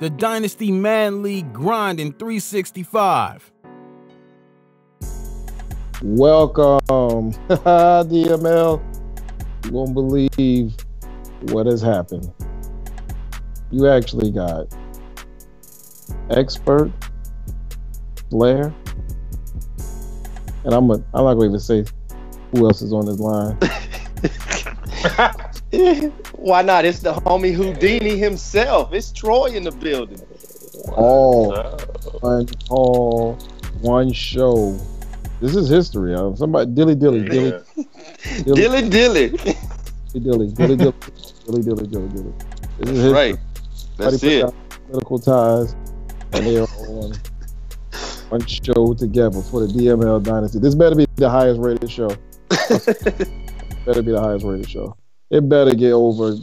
the Dynasty Madden League grind in 365. Welcome, DML. You won't believe what has happened. You actually got Expert, Blair, and I'm not going to even say who else is on this line. Why not? It's the homie Houdini himself. It's Troy in the building. One show. This is history. Somebody dilly. Dilly. This is history. Right. That's it. Political ties, and they are on one show together for the DML Dynasty. This better be the highest rated show. Better be the highest rated show. It better get over. All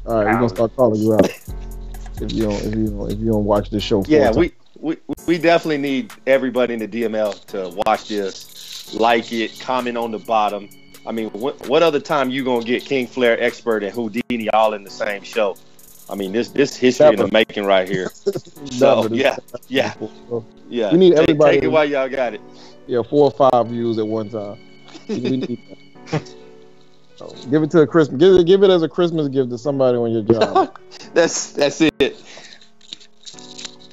right, we're gonna start calling you out if you don't watch this show. Yeah, we definitely need everybody in the DML to watch this, like it, comment on the bottom. I mean, what other time you gonna get King Flair, Expert, and Houdini all in the same show? I mean, this history in the making right here. So yeah. We need everybody. Take it while y'all got it. Yeah, 4 or 5 views at one time. We need that. Give it to a Christmas. Give it as a Christmas gift to somebody on your job. That's it.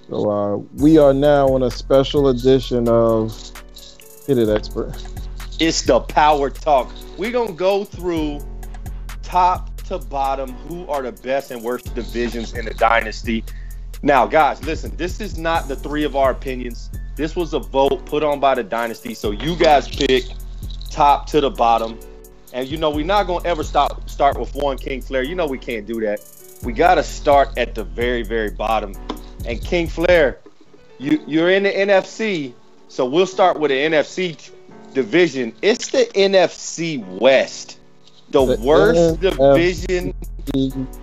So we are now on a special edition of Hit It Expert. It's the Power Talk. We're gonna go through top to bottom who are the best and worst divisions in the dynasty. Now, guys, listen. This is not the three of our opinions. This was a vote put on by the dynasty. So you guys pick top to the bottom. And we're not gonna ever start with one King Flair. We can't do that. We gotta start at the very, very bottom. And King Flair, you're in the NFC, so we'll start with the NFC division. It's the NFC West, the worst division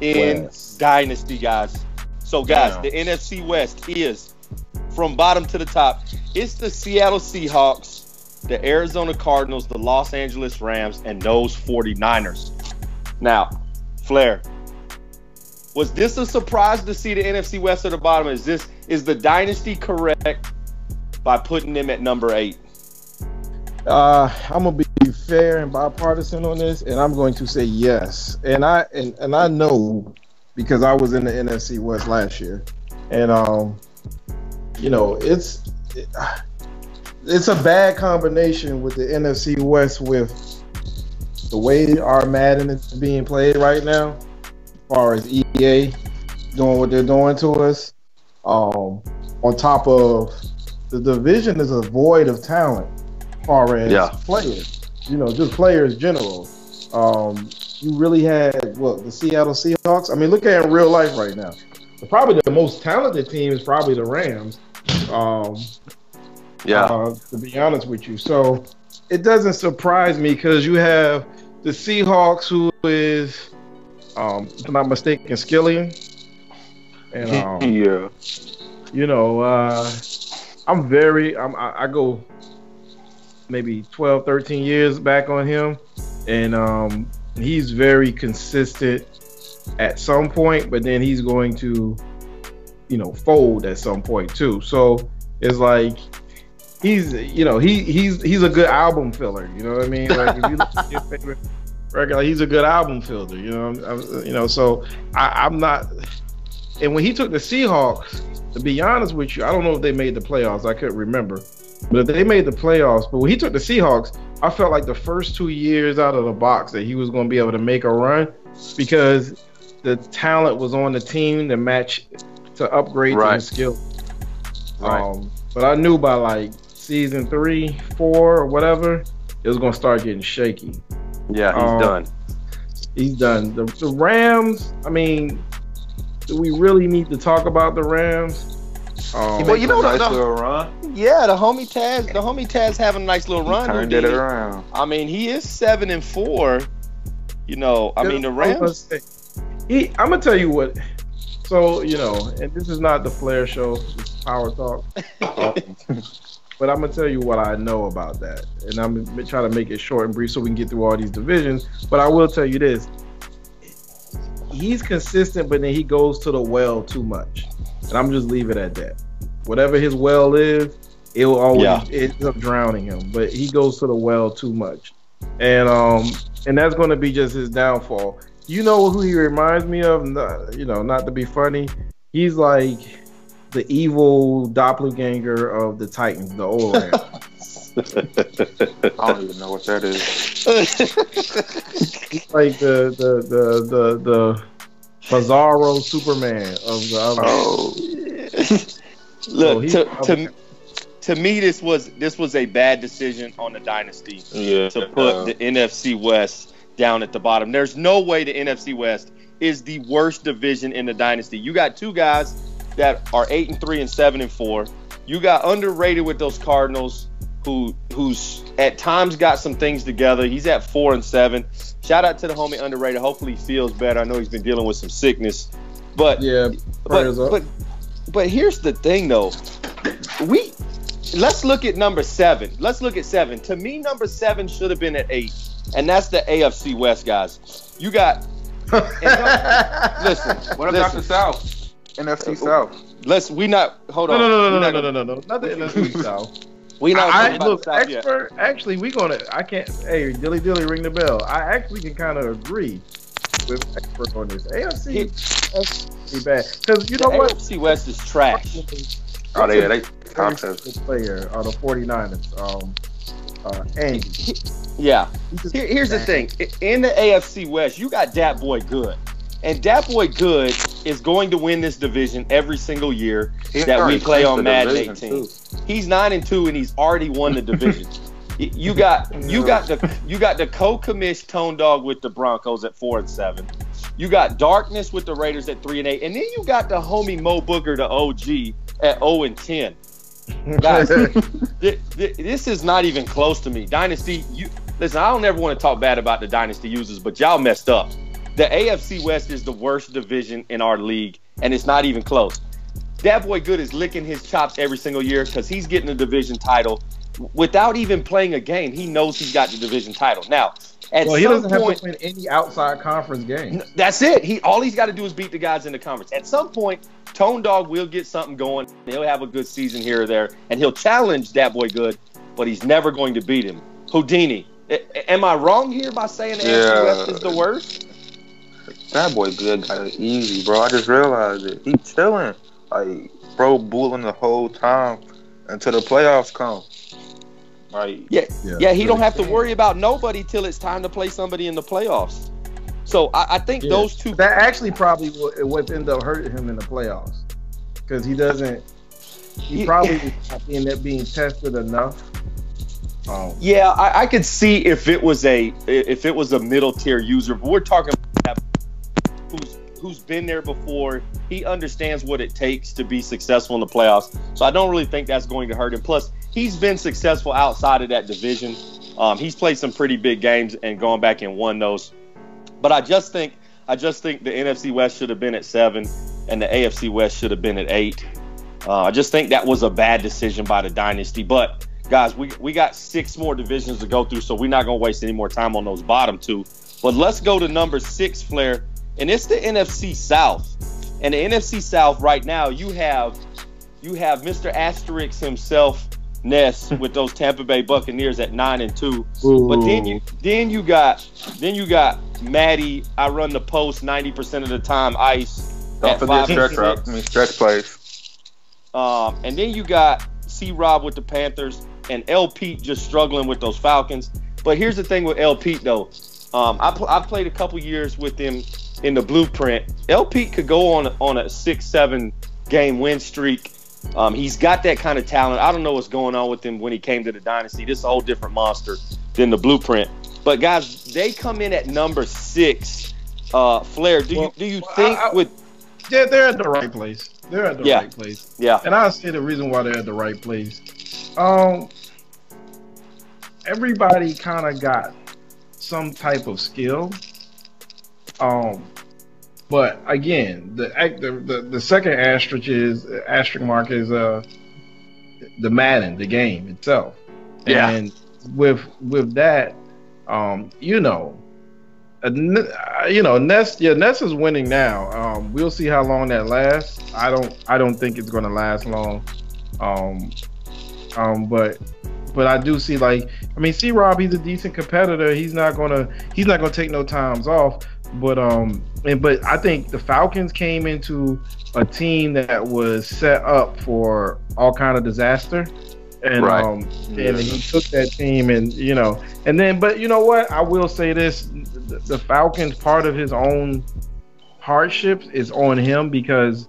in Dynasty, guys. So, guys, the NFC West is from bottom to the top. It's the Seattle Seahawks, the Arizona Cardinals, the Los Angeles Rams, and those 49ers. Now, Flair, was this a surprise to see the NFC West at the bottom? Is the dynasty correct by putting them at number 8? I'm gonna be fair and bipartisan on this, and I'm going to say yes. And I know because I was in the NFC West last year, and it's a bad combination with the NFC West with the way our Madden is being played right now. As far as EA doing what they're doing to us, on top of the division is a void of talent as far as players, just players general. You really had the Seattle Seahawks. I mean, look at it in real life right now. Probably the most talented team is probably the Rams. To be honest with you, so it doesn't surprise me because you have the Seahawks, who is, if I'm not mistaken, Skillian. And I go maybe 12, 13 years back on him, and he's very consistent at some point, but then he's going to, fold at some point too. So it's like he's a good album filler. You know what I mean? Like if you look at your favorite record, he's a good album filler. So I'm not. And when he took the Seahawks, to be honest with you, I don't know if they made the playoffs. I couldn't remember, but if they made the playoffs, but when he took the Seahawks, I felt like the first 2 years out of the box that he was going to be able to make a run because the talent was on the team to match, to upgrade to his skill. Right. But I knew by like season 3, 4, or whatever, it was going to start getting shaky. Yeah, he's done. He's done. The Rams, I mean, do we really need to talk about the Rams? Well, nice little run. Yeah, the homie Taz having a nice little run. Turned it around. I mean, he is 7-4. I mean, the Rams. I'm gonna tell you what. So and this is not the Flair show, it's Power Talk. But I'm gonna tell you what I know about that, and I'm gonna try to make it short and brief so we can get through all these divisions. But I will tell you this: he's consistent, but then he goes to the well too much, and I'm just leave it at that. Whatever his well is, it will always ends up drowning him. But he goes to the well too much, and that's going to be just his downfall. You know who he reminds me of? Not to be funny, he's like the evil doppelganger of the Titans, the old Rams. I don't even know what that is. He's like the Bizarro Superman of the other. Oh. Look, to me, this was a bad decision on the Dynasty to put the NFC West down at the bottom. There's no way the NFC West is the worst division in the Dynasty. You got two guys that are 8-3 and 7-4. You got underrated with those Cardinals, who's at times got some things together. He's at 4-7. Shout out to the homie underrated. Hopefully he feels better. I know he's been dealing with some sickness, but but here's the thing though. Let's look at number 7. Let's look at 7. To me, number 7 should have been at 8, and that's the AFC West, guys. You got. Listen. What about the South? NFC South. Hold on. No. Not the NFC South. We not. Look, expert. Yet. Actually, I can't. Hey, dilly, ring the bell. I actually can kind of agree with expert on this. AFC is bad because you know what? AFC West is trash. They player are the 49ers. Andy. Yeah. Here's the thing. In the AFC West, you got Dat Boy Good. And Dat Boy Good is going to win this division every single year that we play on Madden 18. He's 9-2 and he's already won the division. You got the co-commish Tone Dog with the Broncos at 4-7. You got Darkness with the Raiders at 3-8, and then you got the homie Mo Booger, the OG, at 0-10. Guys, this is not even close to me. Dynasty, listen. I don't ever want to talk bad about the Dynasty users, but y'all messed up. The AFC West is the worst division in our league, and it's not even close. Dat Boy Good is licking his chops every single year because he's getting a division title without even playing a game. He knows he's got the division title. Now, he doesn't have to win any outside conference games. That's it. All he's got to do is beat the guys in the conference. At some point, Tone Dog will get something going. He'll have a good season here or there, and he'll challenge Dat Boy Good, but he's never going to beat him. Houdini. Am I wrong here by saying the AFC West is the worst? Dat Boy Good got it easy, bro. I just realized it. He chilling. Like, bro, bulling the whole time until the playoffs come. Like, he don't have to worry about nobody till it's time to play somebody in the playoffs. So I think those two. That actually probably would end up hurting him in the playoffs because he doesn't. He probably end up being tested enough. I could see if it was a middle tier user, but we're talking about who's been there before. He understands what it takes to be successful in the playoffs. So I don't really think that's going to hurt him. Plus, he's been successful outside of that division. He's played some pretty big games and gone back and won those. But I just think the NFC West should have been at 7 and the AFC West should have been at 8. I just think that was a bad decision by the Dynasty. But guys, we got 6 more divisions to go through, so we're not going to waste any more time on those bottom 2. But let's go to number 6, Flair, and it's the NFC South. And the NFC South right now, you have Mr. Asterix himself, Ness, with those Tampa Bay Buccaneers at 9-2. Ooh. But then you got Matty. I run the post 90% of the time. Ice. Don't forget stretch plays. And then you got C-Rob with the Panthers and L. Pete just struggling with those Falcons. But here's the thing with L. Pete though. I've played a couple years with him in the blueprint. L. Pete could go on a 6-7 game win streak. He's got that kind of talent. I don't know what's going on with him when he came to the Dynasty. This is a whole different monster than the blueprint. But guys, they come in at number 6. Flair, do you think they're at the right place. They're at the right place. Yeah. And I'll say the reason why they're at the right place. Everybody kind of got some type of skill. But again, the second asterisk mark is the Madden, the game itself. Yeah. And with that, Ness is winning now. We'll see how long that lasts. I don't think it's going to last long. But I do see C-Rob, he's a decent competitor. He's not gonna take no times off. But I think the Falcons came into a team that was set up for all kind of disaster. And and he took that team, but you know what? I will say this: the Falcons, part of his own hardships is on him because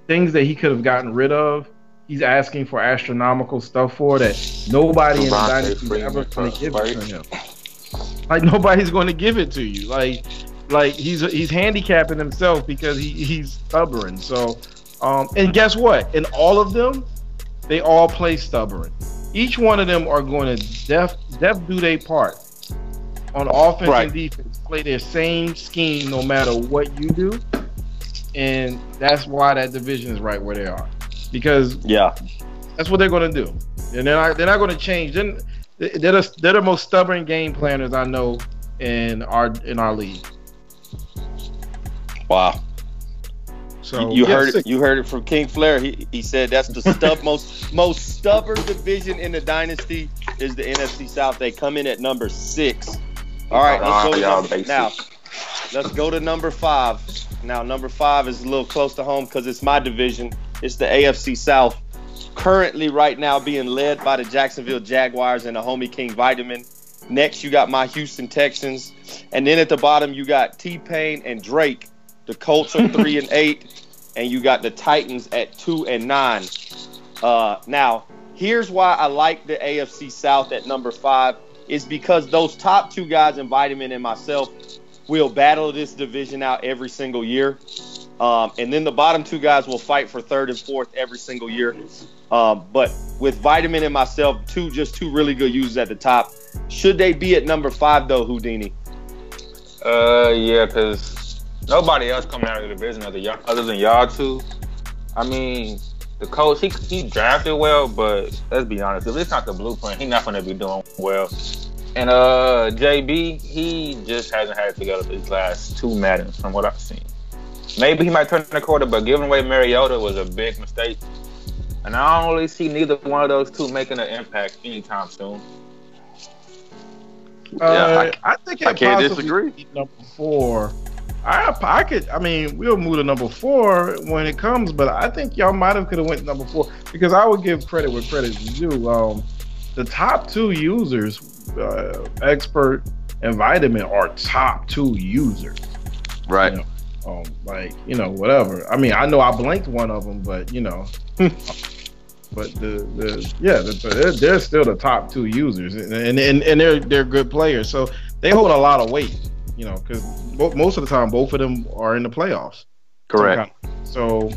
things that he could have gotten rid of, he's asking for astronomical stuff for that nobody in the Dynasty is ever going to give it to him. Like nobody's going to give it to you. Like he's handicapping himself because he's stubborn. So, and guess what? In all of them, they all play stubborn. Each one of them are going to def do their part on offense and defense, play their same scheme no matter what you do, and that's why that division is right where they are. Because that's what they're going to do, and they're not going to change. They're the most stubborn game planners I know in our league. Wow. So you heard it from King Flair. He said that's the most stubborn division in the Dynasty is the NFC South. They come in at number 6. All right, let's go to number 5. Now, number 5 is a little close to home because it's my division. It's the AFC South. Currently, right now, being led by the Jacksonville Jaguars and the homie King Vitamin. Next, you got my Houston Texans. And then at the bottom, you got T-Pain and Drake. The Colts are 3-8, and you got the Titans at 2-9. Now, here's why I like the AFC South at number 5 is because those top 2 guys in Vitamin and myself will battle this division out every single year. And then the bottom 2 guys will fight for 3rd and 4th every single year. But with Vitamin and myself, just two really good users at the top. Should they be at number 5, though, Houdini? Yeah, because nobody else coming out of the division other than y'all two. I mean, the coach, he drafted well, but let's be honest, if it's not the blueprint, he's not going to be doing well. And JB, he just hasn't had it together these last 2 Maddens from what I've seen. Maybe he might turn the quarter, but giving away Mariota was a big mistake. And I don't really see neither one of those two making an impact anytime soon. I think I can't disagree. Number 4. We'll move to number 4 when it comes, but I think y'all might have could have went number 4 because I would give credit where credit is due. The top 2 users, Expert and Vitamin, are top 2 users. Right. Whatever. I mean, I know I blanked one of them, but but they're still the top 2 users, and they're good players, so they hold a lot of weight. Because most of the time, both of them are in the playoffs. Correct. So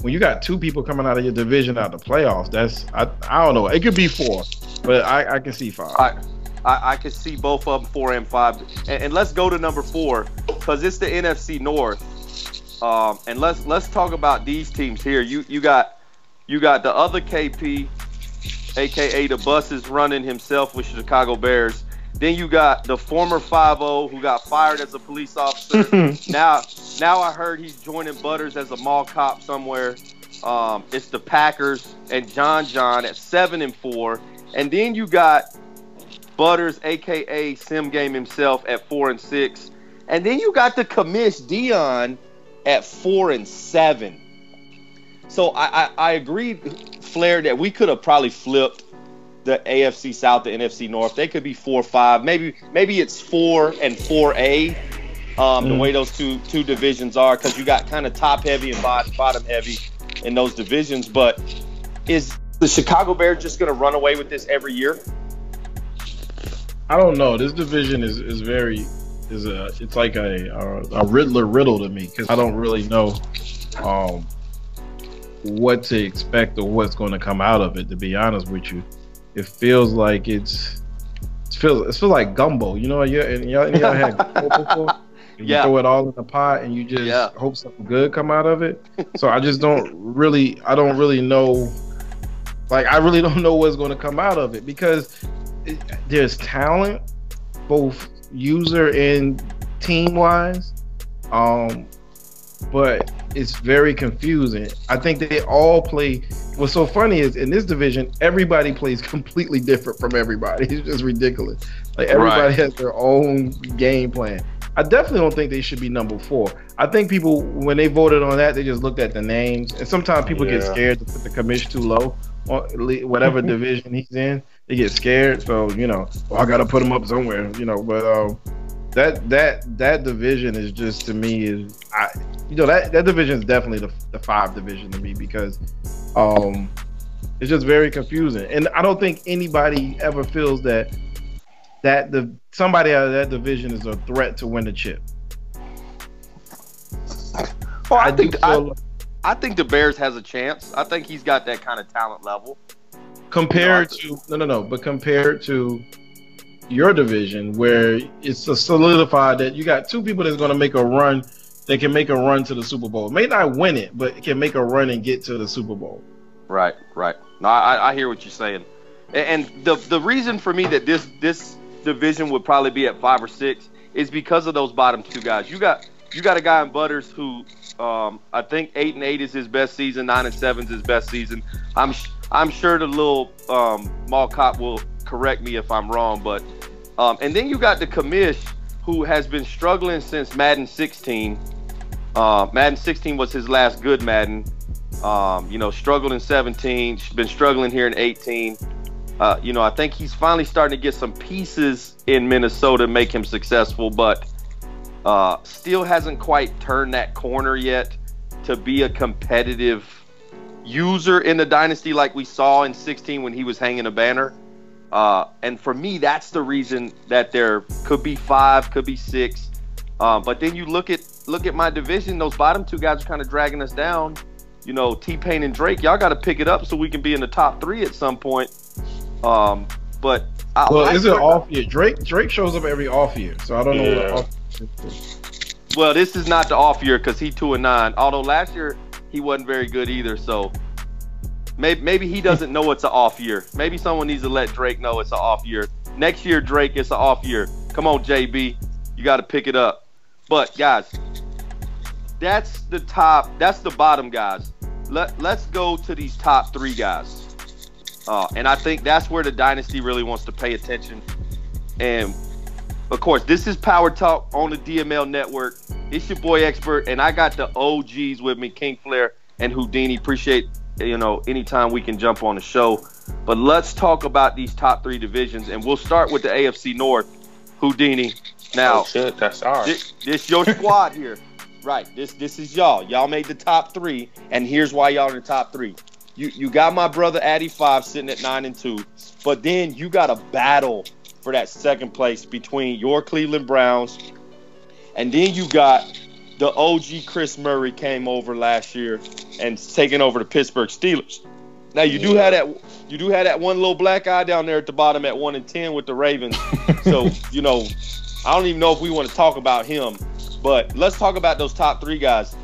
when you got 2 people coming out of your division out of the playoffs, I don't know. It could be 4, but I can see 5. I can see both of them 4 and 5. And let's go to number 4 because it's the NFC North. And let's talk about these teams here. You got the other KP, aka the bus is running himself with Chicago Bears. Then you got the former 5-0 who got fired as a police officer. Now I heard he's joining Butters as a mall cop somewhere. It's the Packers and John at 7-4. And then you got Butters, aka Sim Game himself, at 4-6. And then you got the commish Dion at 4-7. So I agree, Flair, that we could have probably flipped the AFC South, the NFC North. They could be 4-5. Maybe it's 4 and 4A. The way those two divisions are, because you got kind of top heavy and bottom heavy in those divisions. But is the Chicago Bears just going to run away with this every year? I don't know. This division it's like a Riddler riddle to me because I don't really know what to expect or what's going to come out of it. To be honest with you, it feels like it feels like gumbo. Y'all had gumbo before. You throw it all in the pot and you just hope something good come out of it. So I don't really know. Like, I really don't know what's going to come out of it because there's talent, both user and team wise. But it's very confusing. I think they all play. What's so funny is in this division, everybody plays completely different from everybody. It's just ridiculous. Like everybody has their own game plan. I definitely don't think they should be number 4. I think people, when they voted on that, they just looked at the names. And sometimes people get scared to put the commish too low, or whatever division he's in. They get scared. So, I got to put him up somewhere, But that division is just, to me, that division is definitely the 5 division to me, because it's just very confusing. And I don't think anybody ever feels that somebody out of that division is a threat to win the chip. Well, I think the Bears has a chance. I think he's got that kind of talent level. Compared to your division, where it's a solidified that you got 2 people that's going to make a run. They can make a run to the Super Bowl. May not win it, but it can make a run and get to the Super Bowl. Right. No, I hear what you're saying. And the reason for me that this division would probably be at 5 or 6 is because of those bottom 2 guys. You got a guy in Butters who I think 8-8 is his best season, 9-7 is his best season. I'm sure the little mall cop will correct me if I'm wrong, but and then you got the commish who has been struggling since Madden 16. Madden 16 was his last good Madden. Struggled in 17, been struggling here in 18. I think he's finally starting to get some pieces in Minnesota make him successful, but still hasn't quite turned that corner yet to be a competitive user in the dynasty like we saw in 16 when he was hanging a banner. And for me, that's the reason that there could be 5, could be 6. But then you look at my division, those bottom 2 guys are kind of dragging us down. T-Pain and Drake, y'all got to pick it up so we can be in the top 3 at some point. But is it off year? Drake shows up every off year, so I don't know what off year is. Well, this is not the off year because he 2-9. Although last year he wasn't very good either, so maybe he doesn't know it's an off year. Maybe someone needs to let Drake know it's an off year. Next year, Drake, it's an off year. Come on, JB, you got to pick it up. But guys, that's the bottom guys. Let's go to these top 3 guys. And I think that's where the dynasty really wants to pay attention. And of course, this is Power Talk on the DML Network. It's your boy Expert, and I got the OGs with me, King Flair and Houdini. Appreciate anytime we can jump on the show. But let's talk about these top 3 divisions, and we'll start with the AFC North. Houdini. Now, that's ours. This your squad here, right? This is y'all. Y'all made the top 3, and here's why y'all in the top 3. You got my brother Addy 5 sitting at 9-2, but then you got a battle for that second place between your Cleveland Browns, and then you got the OG Chris Murray came over last year and taking over the Pittsburgh Steelers. Now you do have that one little black eye down there at the bottom at 1-10 with the Ravens. So I don't even know if we want to talk about him, but let's talk about those top 3 guys.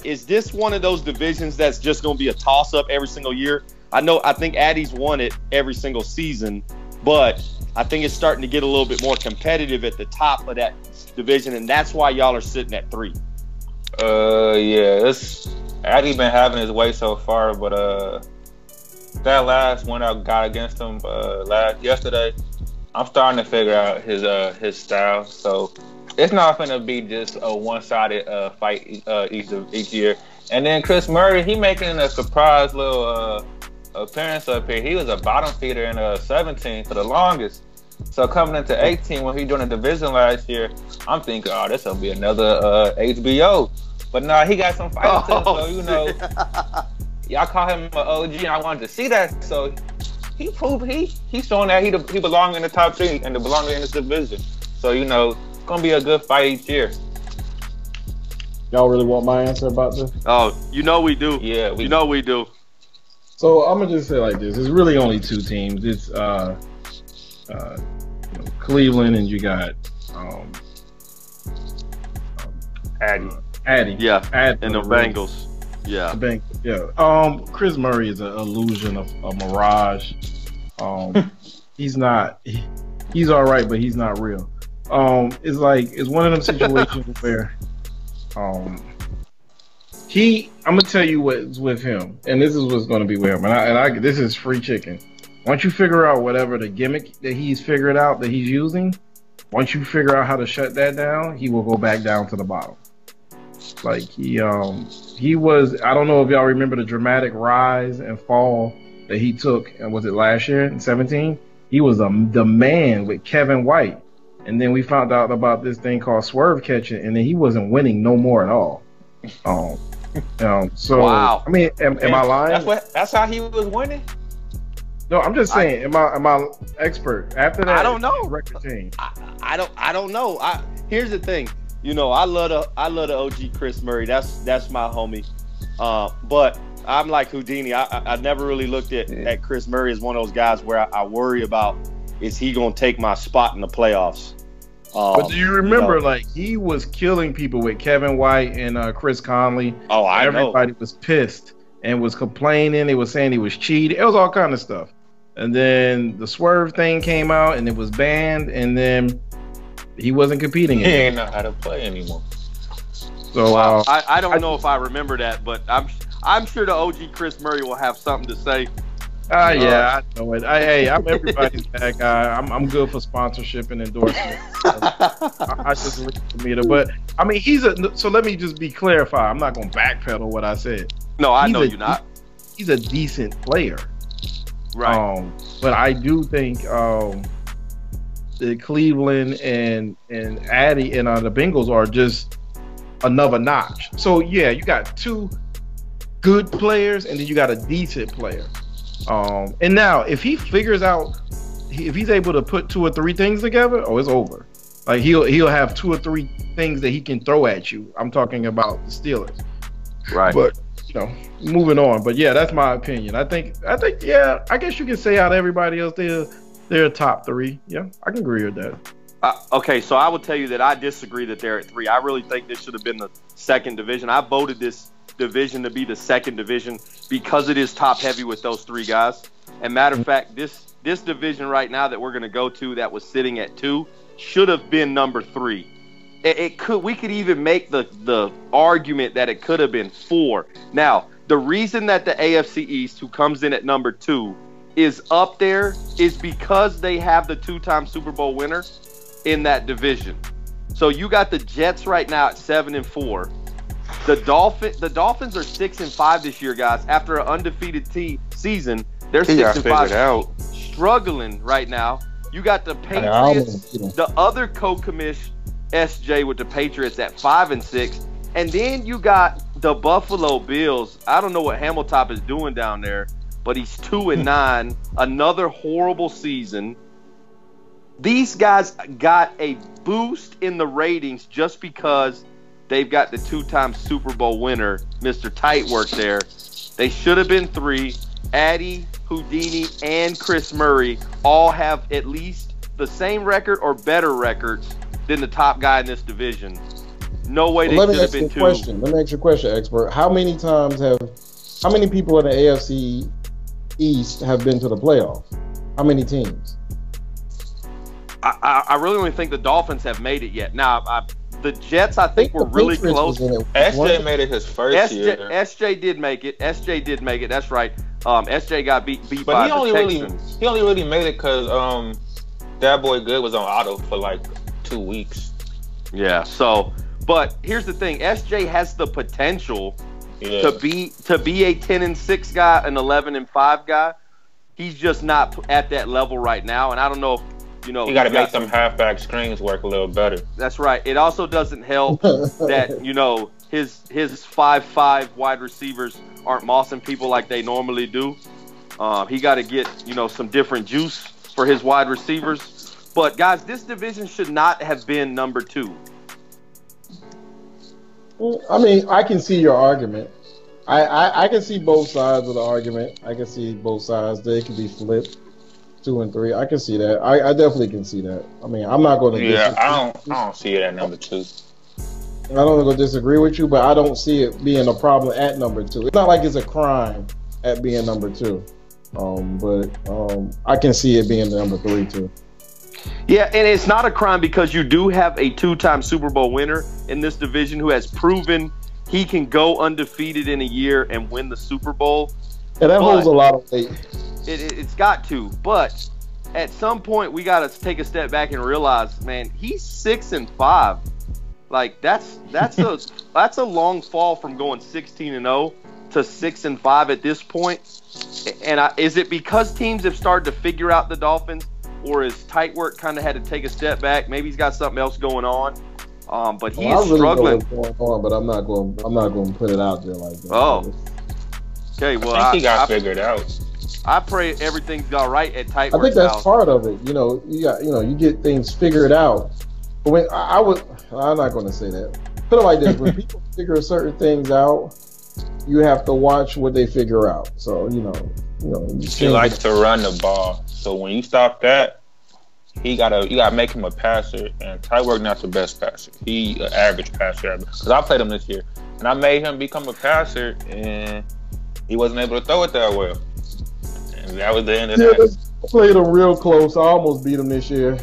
Is this one of those divisions that's just going to be a toss-up every single year? I think Addy's won it every single season, but I think it's starting to get a little bit more competitive at the top of that division, and that's why y'all are sitting at 3. Addy been having his way so far, but that last one I got against him yesterday, I'm starting to figure out his style. So it's not going to be just a one-sided fight each year. And then Chris Murray, he making a surprise little appearance up here. He was a bottom feeder in 17 for the longest. So coming into 18, when he doing a division last year, I'm thinking, this will be another HBO. But nah, he got some fights too. So y'all call him an OG, and I wanted to see that. So he proved he's showing that he belongs in the top 3 and to belong in this division. So it's gonna be a good fight each year. Y'all really want my answer about this? Oh, we do. Yeah, we do. So I'm gonna just say like this: it's really only 2 teams. It's Cleveland, and you got Addy. Yeah, Addy and the Bengals. Yeah. The Bengals. Yeah. Chris Murray is an illusion of a mirage. He's all right, but he's not real. It's like it's one of them situations where I'm gonna tell you what's with him, and this is what's gonna be with him, and this is free chicken. Once you figure out whatever the gimmick that he's figured out that he's using, once you figure out how to shut that down, he will go back down to the bottom. Like he was, I don't know if y'all remember the dramatic rise and fall that he took, and was it last year in 17? He was the man with Kevin White. And then we found out about this thing called swerve catching, and then he wasn't winning no more at all. So wow. I mean, am I lying? That's how he was winning. No, I'm just saying. Am I expert? After that, I don't know. Record change. I don't know. Here's the thing. You know, I love the OG Chris Murray. That's my homie. But I'm like Houdini. I never really looked at Chris Murray as one of those guys where I worry about, is he gonna take my spot in the playoffs? But do you remember, like, he was killing people with Kevin White and Chris Conley? Oh, I know. Everybody was pissed and was complaining. They were saying he was cheating. It was all kind of stuff. And then the swerve thing came out, and it was banned, and then he wasn't competing anymore. He ain't know how to play anymore. So I don't know if I remember that, but I'm sure the OG Chris Murray will have something to say. Yeah, I know it. I'm everybody's bad guy. I'm good for sponsorship and endorsement. I just look at the meter. But I mean, so let me just be clarified. I'm not gonna backpedal what I said. No, I know you're not. He's a decent player. Right. But I do think the Cleveland and Addy and the Bengals are just another notch. So yeah, you got two good players, and then you got a decent player. And now if he figures out, if he's able to put two or three things together, it's over. Like he'll have two or three things that he can throw at you. I'm talking about the Steelers. Right. But moving on. But yeah, that's my opinion. I think yeah, I guess you can say out of everybody else they're top three. Yeah, I can agree with that. Okay, so I will tell you that I disagree that they're at 3. I really think this should have been the second division. I voted this division to be the second division because it is top heavy with those 3 guys. And matter of fact, this division right now that we're going to go to that was sitting at 2 should have been number 3. We could even make the argument that it could have been 4. Now, the reason that the AFC East, who comes in at number 2, is up there is because they have the 2-time Super Bowl winner in that division. So you got the Jets right now at 7-4. The Dolphins are 6-5 this year, guys. After an undefeated season, they're 6-5, struggling right now. You got the Patriots, the other co-commish SJ with the Patriots at 5-6, and then you got the Buffalo Bills. I don't know what Hamilton is doing down there, but he's 2-9. Another horrible season. These guys got a boost in the ratings just because they've got the 2-time Super Bowl winner, Mr. Tightwork there. They should have been 3. Addy, Houdini, and Chris Murray all have at least the same record or better records than the top guy in this division. No way they should have been 2. Let me ask you a question, expert. How many people in the AFC East have been to the playoffs? How many teams? I really only think the Dolphins have made it yet. Now, the Jets, I think were really close. SJ made it his first year. SJ did make it. That's right. SJ got beat but by the Texans. He only really made it because that boy Good was on auto for like 2 weeks. Yeah. So, but here's the thing: SJ has the potential to be a 10-6 guy, an 11-5 guy. He's just not at that level right now, and I don't know if. You got to make some halfback screens work a little better. That's right. It also doesn't help that his 5'5" wide receivers aren't mossing people like they normally do. He got to get some different juice for his wide receivers. But guys, this division should not have been number 2. I mean, I can see your argument. I can see both sides of the argument. I can see both sides. They can be flipped. 2 and 3, I can see that. I definitely can see that. I mean, I'm not going to. Yeah, I don't see it at number 2. I don't go disagree with you, but I don't see it being a problem at number 2. It's not like it's a crime at being number 2, but I can see it being number 3 too. Yeah, and it's not a crime because you do have a 2-time Super Bowl winner in this division who has proven he can go undefeated in a year and win the Super Bowl. And that holds a lot of weight. It's got to. But at some point, we got to take a step back and realize, man, he's 6-5. Like, that's a long fall from going 16-0 to 6-5 at this point. And is it because teams have started to figure out the Dolphins, or is tight work kind of had to take a step back? Maybe he's got something else going on. But he is struggling. Going on, but I'm not going to put it out there like that. Oh. Okay, well, I think he got figured out. I pray everything's all right at tight work. I think that's part of it. You get things figured out. But when I'm not going to say that. Put it like this: when people figure certain things out, you have to watch what they figure out. So he likes to run the ball. So when you stop that, you gotta make him a passer. And Tywork not the best passer. He an average passer. Because I played him this year, and I made him become a passer, and he wasn't able to throw it that well. And that was the end of that. I played him real close. I almost beat him this year.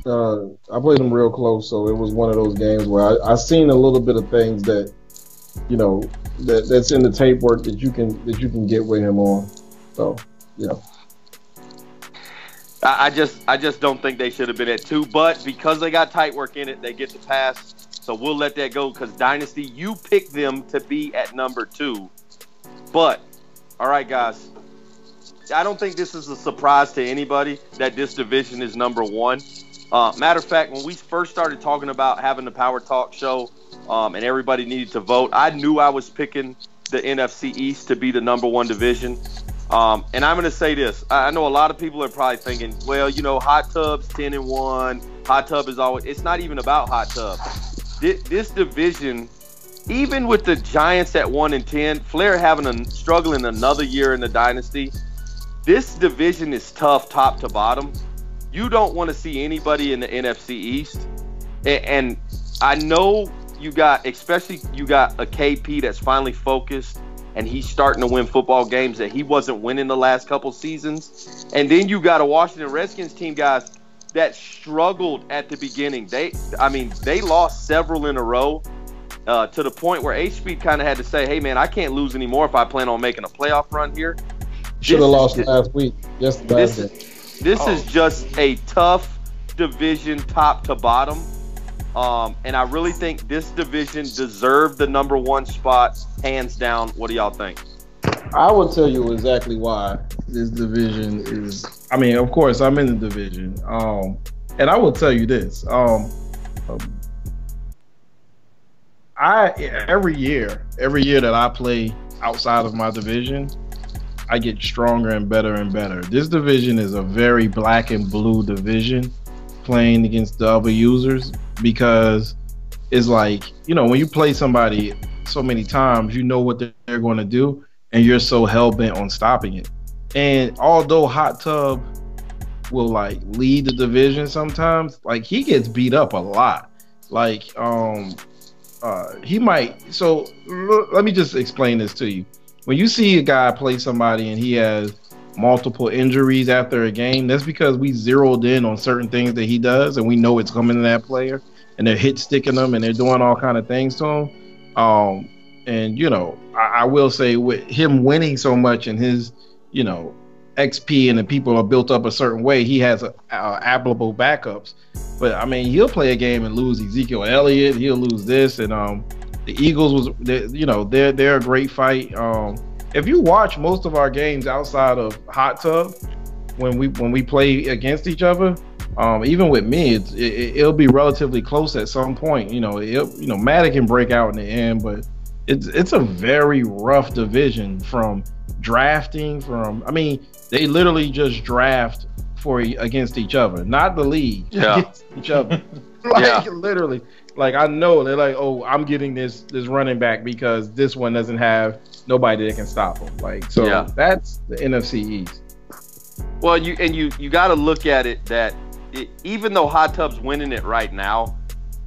I played him real close, so it was one of those games where I seen a little bit of things that, that's in the tape work that you can get with him on. So, I just don't think they should have been at 2, but because they got tight work in it, they get the pass. So we'll let that go because Dynasty, you picked them to be at number 2. But, all right, guys, I don't think this is a surprise to anybody that this division is number 1. Matter of fact, when we first started talking about having the Power Talk show and everybody needed to vote, I knew I was picking the NFC East to be the number 1 division. And I'm going to say this. I know a lot of people are probably thinking, well, Hot Tub's 10-1. Hot Tub is always – it's not even about Hot Tub. This division, even with the Giants at 1-10, Flair struggling another year in the Dynasty, this division is tough top to bottom. You don't want to see anybody in the NFC East. And I know you got a KP that's finally focused, and he's starting to win football games that he wasn't winning the last couple seasons. And then you got a Washington Redskins team, guys, that struggled at the beginning. They lost several in a row to the point where HB kind of had to say, hey, man, I can't lose anymore if I plan on making a playoff run here. Should have lost last week. This is just a tough division top to bottom. And I really think this division deserved the number 1 spot, hands down. What do y'all think? I will tell you exactly why this division is. I mean, of course, I'm in the division. And I will tell you this. Every year that I play outside of my division, I get stronger and better and better. This division is a very black and blue division playing against the other users, because it's like, when you play somebody so many times, you know what they're going to do, and you're so hell-bent on stopping it. And although Hot Tub will lead the division sometimes, he gets beat up a lot. He might. So let me just explain this to you. When you see a guy play somebody and he has multiple injuries after a game, that's because we zeroed in on certain things that he does, and we know it's coming to that player, and they're hit sticking them, and they're doing all kind of things to him. I will say, with him winning so much and his, XP and the people are built up a certain way, he has applicable backups. But I mean, he'll play a game and lose Ezekiel Elliott. He'll lose this, and the Eagles they're a great fight. If you watch most of our games outside of Hot Tub, when we play against each other, even with me, it'll be relatively close at some point. Madden can break out in the end, but it's a very rough division from drafting. They literally just draft against each other, not the league, against each other. Literally. I know they're like, oh, I'm getting this running back because this one doesn't have nobody that can stop him. That's the NFC East. Well, you got to look at it that even though Hot Tub's winning it right now,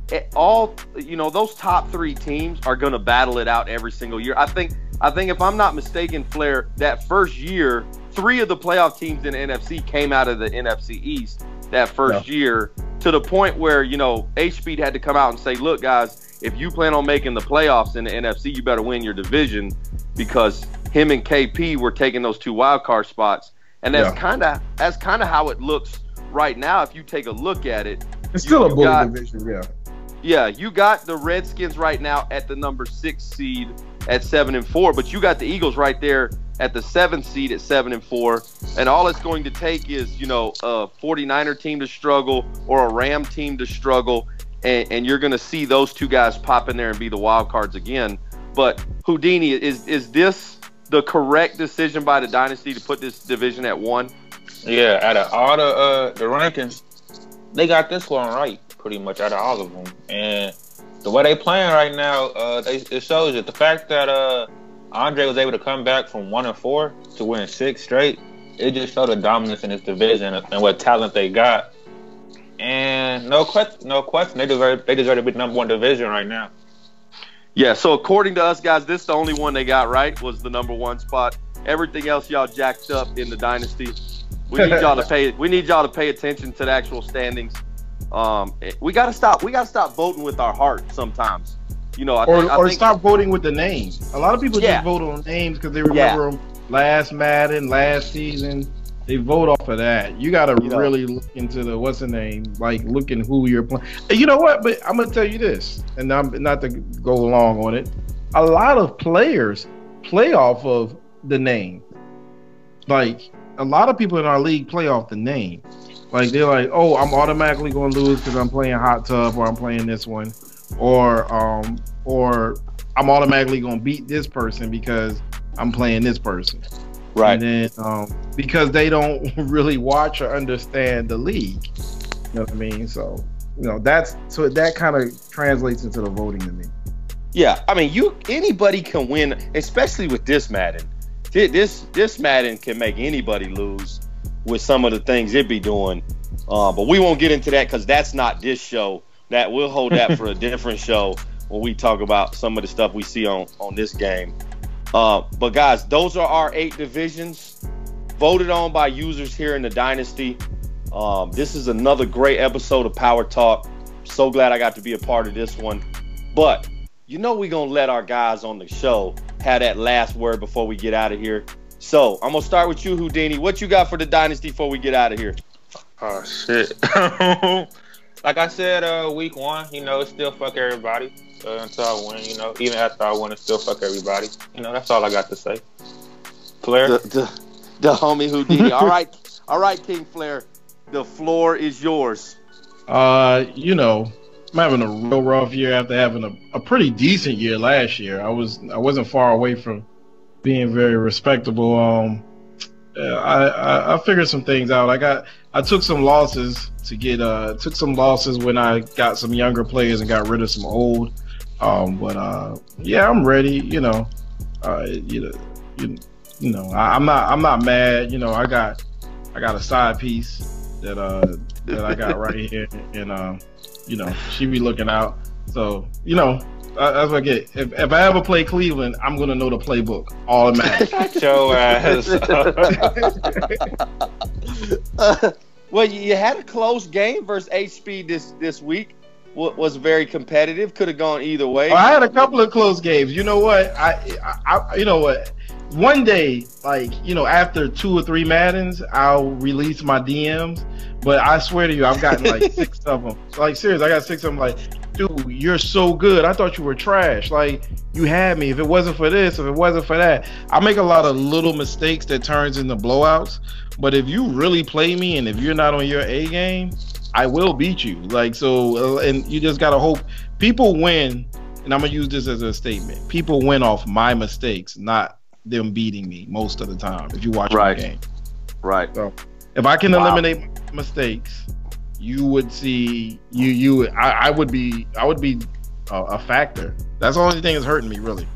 those top 3 teams are going to battle it out every single year. I think if I'm not mistaken, Flair, that first year, 3 of the playoff teams in the NFC came out of the NFC East. that first year, to the point where, you know, H-Speed had to come out and say, look, guys, if you plan on making the playoffs in the NFC, you better win your division, because him and KP were taking those 2 wild card spots. And that's kind of how it looks right now. If you take a look at it, it's still a bully division. Yeah, you got the Redskins right now at the number 6 seed at 7-4, but you got the Eagles right there at the 7th seed at 7-4, and all it's going to take is, you know, a 49er team to struggle or a Ram team to struggle, and you're going to see those 2 guys pop in there and be the wild cards again. But Houdini, is this the correct decision by the Dynasty to put this division at 1? Yeah, out of all the rankings, they got this one right, pretty much out of all of them. And the way they playing right now, it shows you the fact that Andre was able to come back from 1-4 to win 6 straight. It just showed the dominance in this division and what talent they got. And no question, they deserve to be the number 1 division right now. Yeah, so according to us, guys, this is the only one they got right, was the number 1 spot. Everything else y'all jacked up in the Dynasty. We need y'all to pay attention to the actual standings. We gotta stop voting with our heart sometimes. You know, I think stop voting with the names. A lot of people just vote on names because they remember them last Madden, last season. They vote off of that. You gotta really look into the what's the name, like looking who you're playing. You know what? But I'm gonna tell you this, and I'm not to go long on it. A lot of players play off of the name. Like a lot of people in our league play off the name. Like they're like, oh, I'm automatically going to lose because I'm playing Hot Tub, or I'm playing this one, or I'm automatically going to beat this person because I'm playing this person. Right. And then because they don't really watch or understand the league. You know what I mean? So that kind of translates into the voting to me. Yeah, I mean, anybody can win, especially with this Madden. This Madden can make anybody lose with some of the things it be doing. But we won't get into that because that's not this show. That we'll hold that for a different show when we talk about some of the stuff we see on this game. But guys, those are our 8 divisions voted on by users here in the Dynasty. This is another great episode of Power Talk. So glad I got to be a part of this one. But you know we're going to let our guys on the show have that last word before we get out of here. So I'm going to start with you, Houdini. What you got for the Dynasty before we get out of here? Oh, shit. Like I said, week 1, you know, still fuck everybody until I win, you know. Even after I win, it still fuck everybody. You know, that's all I got to say. Flair? The homie Houdini. All right, King Flair. The floor is yours. You know, I'm having a real rough year after having a pretty decent year last year. I wasn't far away from being very respectable. I figured some things out. I took some losses took some losses when I got some younger players and got rid of some old. Yeah, I'm ready. You know, I'm not mad. You know, I got a side piece that I got right here, and you know, she be looking out. So, you know, that's what I get. If I ever play Cleveland, I'm gonna know the playbook automatically. Show ass. Well, you had a close game versus HP this week. Was very competitive. Could have gone either way. I had a couple of close games. You know what? You know what? One day, like, you know, after 2 or 3 Maddens, I'll release my DMs. But I swear to you, I've gotten like 6 of them. Like, seriously, I got 6 of them. Like, dude, you're so good. I thought you were trash. Like, you had me. If it wasn't for this, if it wasn't for that. I make a lot of little mistakes that turns into blowouts. But if you really play me and if you're not on your A game, I will beat you. Like, so, and you just got to hope people win. And I'm going to use this as a statement. People win off my mistakes, not them beating me most of the time. If you watch my game. Right. So if I can eliminate mistakes, you would see I would be a factor. That's the only thing that's hurting me, really.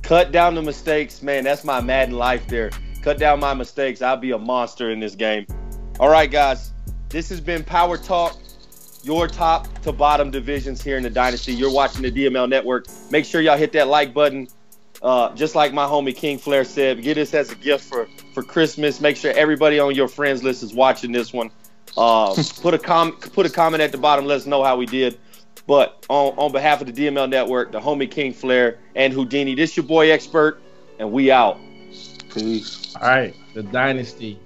Cut down the mistakes, man. That's my Madden life there. Cut down my mistakes. I'll be a monster in this game. All right, guys. This has been Power Talk, your top to bottom divisions here in the Dynasty. You're watching the DML Network. Make sure y'all hit that like button. Just like my homie King Flair said, get this as a gift for Christmas. Make sure everybody on your friends list is watching this one. Put a comment at the bottom. Let us know how we did. But on behalf of the DML Network, the homie King Flair, and Houdini, this your boy Expert, and we out. Peace. All right, the Dynasty.